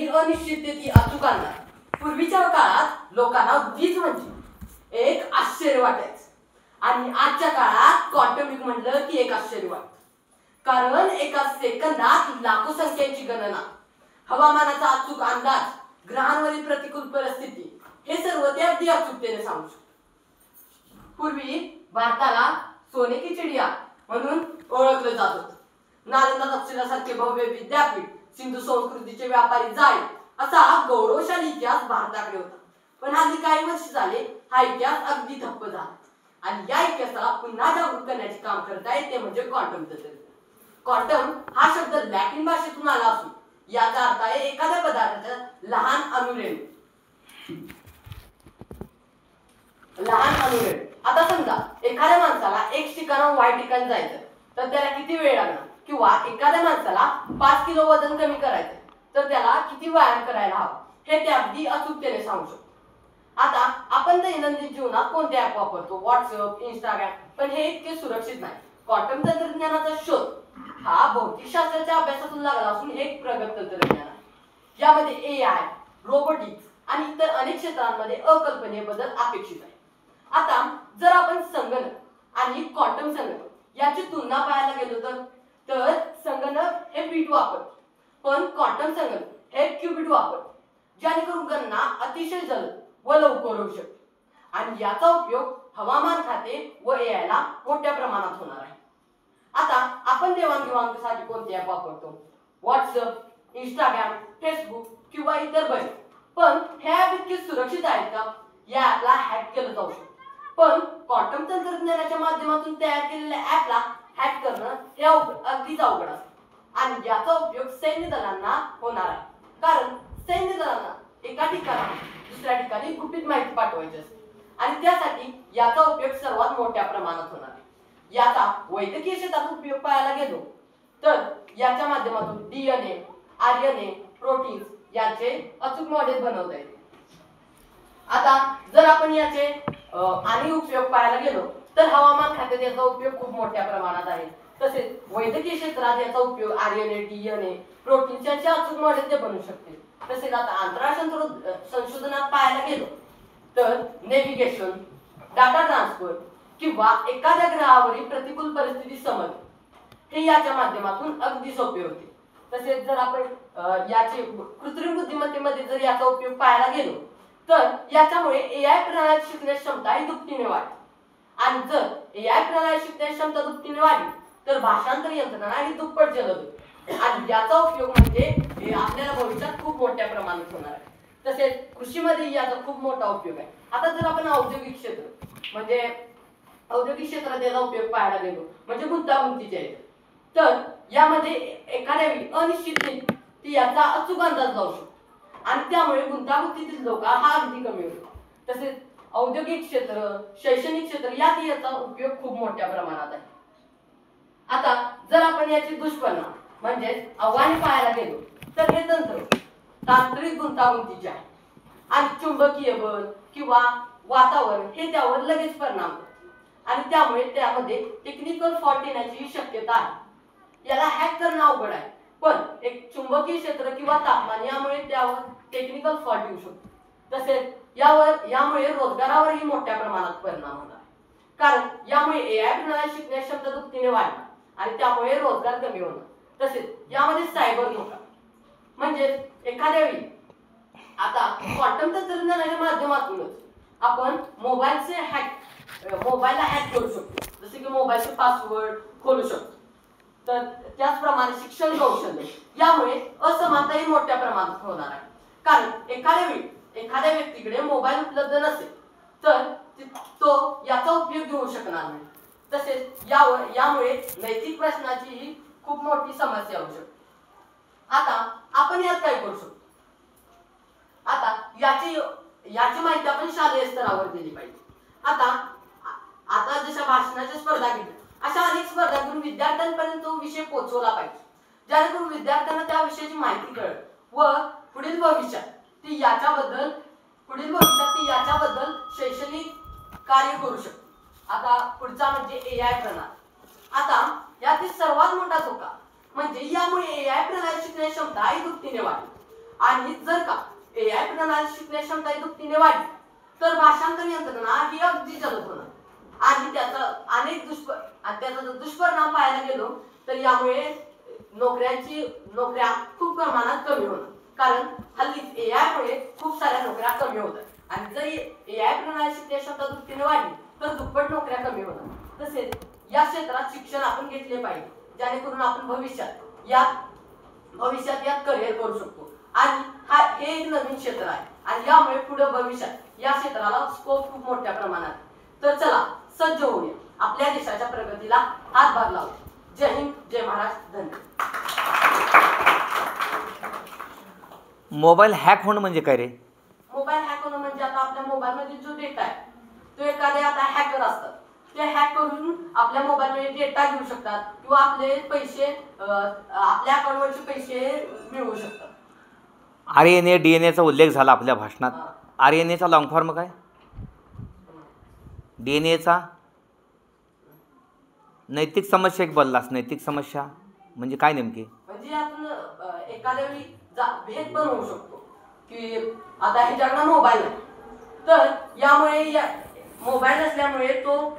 वेळी अनिश्चिततेची अचूक आणणार. पूर्वीच्या काळात लोकांना वीज म्हणजे एक आश्चर्य वाटायचं आणि आजच्या काळात क्वांटम युग म्हटलं की एक आश्चर्य वाटतं. कारण एका सेकंदात लाखो संख्यांची गणना, हवामानाचा अचूक अंदाज, ग्रहांवरील प्रतिकूल परिस्थिती हे सर्व ते अगदी अचूकतेने सांगू शकतो. पूर्वी भारताला सोने की चिडिया म्हणून ओळखलं जात होतं. नालंदा तक्षशिलासारखे भव्य विद्यापीठ, सिंधू संस्कृतीचे व्यापारी जाळे असा गौरवशाली इतिहास भारताकडे होता. पण हल्ली काही वर्ष झाले हा इतिहास अगदी ठप्प झाला आणि या इतिहासाला पुन्हा जागृत करण्याचे काम करत आहे ते म्हणजे क्वांटम तंत्रज्ञान. क्वांटम हा शब्द लॅटिन भाषेतून आला असून याचा अर्थ आहे एखाद्या पदार्थाचा लहान अणुरेणू. आता समजा एखाद्या माणसाला एक ठिकाणाहून वाय ठिकाणी जायचं तर त्याला किती वेळ लागणार, किंवा एखाद्या माणसाला 5 किलो वजन कमी करायचं तर त्याला किती व्यायाम करायला हवा हे ते अगदी अचूकतेने सांगू शकतो. आता आपण दैनंदिन जीवनात कोणते ऍप वापरतो, व्हॉट्सअप, इंस्टाग्राम, पण हे इतके सुरक्षित नाही. क्वांटम तंत्रज्ञानाचा शोध हा भौतिकशास्त्राच्या अभ्यासातून लागला असून एक प्रगत तंत्रज्ञान आहे. यामध्ये एआय, रोबोटिक्स आणि इतर अनेक क्षेत्रांमध्ये अकल्पनीय बदल अपेक्षित आहे. आता जर आपण संगणक आणि क्वांटम संगणक याची तुलना पाहायला गेलो तर संगणक हे बीट वापरते, पण क्वांटम संगणक हे क्यूबिट वापरते, जेणेकरून गणना अतिशय जलद व लवकर होऊ शकते आणि याचा उपयोग हवामान खाते व एआय ला मोठ्या प्रमाणात होणार आहे. आता आपण देवाणघेवाणीसाठी कोणते ऍप वापरतो, व्हॉट्सअप, इंस्टाग्राम, फेसबुक किंवा इतर बरेच, पण हे ऍप इतके सुरक्षित आहेत का? या ऍपला हॅक केलं जाऊ शकतं, पण क्वांटम तंत्रज्ञानाच्या माध्यमातून तयार केलेल्या ऍपला हॅक करणं हे अगदीच अवघड असतं आणि याचा उपयोग सैन्य दलांना होणार आहे. कारण सैन्य दलांना एका ठिकाणाहून दुसऱ्या ठिकाणी गुपित माहिती पाठवायची असते आणि त्यासाठी याचा उपयोग सर्वात मोठ्या प्रमाणात होणार आहे. याचा वैद्यकीय क्षेत्रात उपयोग पाहायला गेलो तर याच्या माध्यमातून डीएनए, आरएनए, प्रोटीन्स यांचे अचूक मॉडेल बनवता येते. आता जर आपण याचे आणि उपयोग पाहायला गेलो तर हवामान खात्यात याचा उपयोग खूप मोठ्या प्रमाणात आहे. तसेच वैद्यकीय क्षेत्रात याचा उपयोग आरएनए, डीएनए, प्रोटीन्स यांचे अचूक मॉडेल ते बनवू शकते. तसेच आता आंतरराष्ट्रीय संशोधनात पाहायला गेलो तर नेव्हिगेशन, डाटा ट्रान्सफर किंवा एखाद्या ग्रहावरील प्रतिकूल परिस्थिती समज हे याच्या माध्यमातून अगदी सोपे होते. तसेच जर आपण याचे कृत्रिम बुद्धिमत्तेमध्ये जर याचा उपयोग पाहायला गेलो तर याच्यामुळे एआय प्रणाली शिकण्याची क्षमता ही दुपटीने वाढते आणि जर एआय प्रणाली शिकण्याची क्षमता दुपटीने वाढली तर भाषांतर यंत्रणा ही दुप्पट जलद होते आणि याचा उपयोग म्हणजे आपल्याला भविष्यात खूप मोठ्या प्रमाणात होणार आहे. तसेच कृषीमध्ये याचा खूप मोठा उपयोग आहे. आता जर आपण औद्योगिक क्षेत्रात याचा उपयोग पाहायला गेलो म्हणजे गुंतागुंतीचे आहे तर यामध्ये एखाद्या वेळी अनिश्चिततेची याचा अचूक अंदाज लावू शकतो आणि त्यामुळे गुंतागुंतीतील धोका हा अगदी कमी होतो. तसेच औद्योगिक क्षेत्र, शैक्षणिक क्षेत्र यात याचा उपयोग खूप मोठ्या प्रमाणात आहे. आता जर आपण याचे दुष्परिणाम म्हणजे आव्हाने पाहायला गेलो तर हे तंत्र तांत्रिक गुंतागुंतीचे आहे आणि चुंबकीय बल किंवा वातावरण हे त्यावर लगेच परिणाम करते आणि त्यामुळे त्यामध्ये टेक्निकल फॉल्ट येण्याची शक्यता आहे. याला हॅक करणं अवघड आहे, पण एक चुंबकीय क्षेत्र किंवा तापमान यामुळे त्यावर टेक्निकल फॉल्ट येऊ शकतो. तसेच यामुळे रोजगारावरही मोठ्या प्रमाणात परिणाम होणार, कारण यामुळे एआय प्रणाली शिकण्याची क्षमता दुपटीने वाढणार आणि त्यामुळे रोजगार कमी होणार. तसेच यामध्ये सायबर धोका म्हणजे एखाद्या वेळी आता क्वांटम तंत्रज्ञानाच्या माध्यमातूनच आपण मोबाईलला हॅक करू शकतो, जसे की मोबाईलचे पासवर्ड खोलू शकतो. तर त्याचप्रमाणे शिक्षण कौशल्य यामुळे असमानताही मोठ्या प्रमाणात होणार आहे, कारण एखाद्या व्यक्तीकडे मोबाईल उपलब्ध नसेल तर तो याचा उपयोग घेऊ शकणार नाही. तसेच यामुळे नैतिक प्रश्नाची खूप मोठी समस्या होऊ शकते. आता आपण यात काय करू शकतो? आता याची माहिती आपण शालेय स्तरावर दिली पाहिजे. आता जशा भाषणाच्या स्पर्धा घेतात अशा अनेक स्पर्धा घेऊन विद्यार्थ्यांपर्यंत तो विषय पोहोचवला पाहिजे, जेणेकरून विद्यार्थ्यांना त्या विषयाची माहिती कळेल व पुढील भविष्यात ती याच्याबद्दल शैक्षणिक कार्य करू शकते. आता पुढचा म्हणजे एआय प्रणाली. आता यातील सर्वात मोठा धोका म्हणजे यामुळे एआय प्रणाली शिकण्याची क्षमता ही दुपटीने वाढेल आणि जर का एआय प्रणाली शिकण्याची क्षमता दुपटीने वाढली तर भाषांतर यंत्रणा ही अगदी जलद होणार आणि त्याचा जर दुष्परिणाम पाहायला गेलो तर यामुळे नोकऱ्या खूप प्रमाणात कमी होणार कारण हल्लीच एआय मुळे खूप साऱ्या नोकऱ्या कमी होतात आणि जर एआय प्रणाली शिकण्याची क्षमता दुपटीने वाढली तर दुप्पट नोकऱ्या कमी होणार। तसेच या क्षेत्रात शिक्षण आपण घेतले पाहिजे जेणेकरून आपण भविष्यात यात करिअर करू शकतो आणि हे एक नवीन क्षेत्र आहे आणि यामुळे पुढे भविष्यात या क्षेत्राला स्कोप खूप मोठ्या प्रमाणात। तर चला सज्ज होऊया आपल्या देशाच्या प्रगतीला हातभार लावू। जय हिंद, जय महाराष्ट्र, धन्यवाद। मोबाईल हॅक होणं म्हणजे काय रे? मोबाईल हॅक होणं म्हणजे आता आपल्या मोबाईल मध्ये जो डेटा आहे तो एखादे आता हॅकर असतात ते हॅक करून आपल्या मोबाईल मध्ये डेटा घेऊ शकतात किंवा आपले पैसे आपल्या अकाउंटवरचे पैसे मिळवू शकतात। RNA DNA उल्लेख झाला आपल्या भाषणात। RNAचा लॉंग फॉर्म काय? DNA नैतिक समस्या एक बोललास, नैतिक समस्या म्हणजे काय नेमकी? म्हणजे आपण एखाद्या वेळी भेद पण होऊ शकतो की आता ह्याच्याकडे मोबाईल आहे तर यामुळे मोबाईल असल्यामुळे तो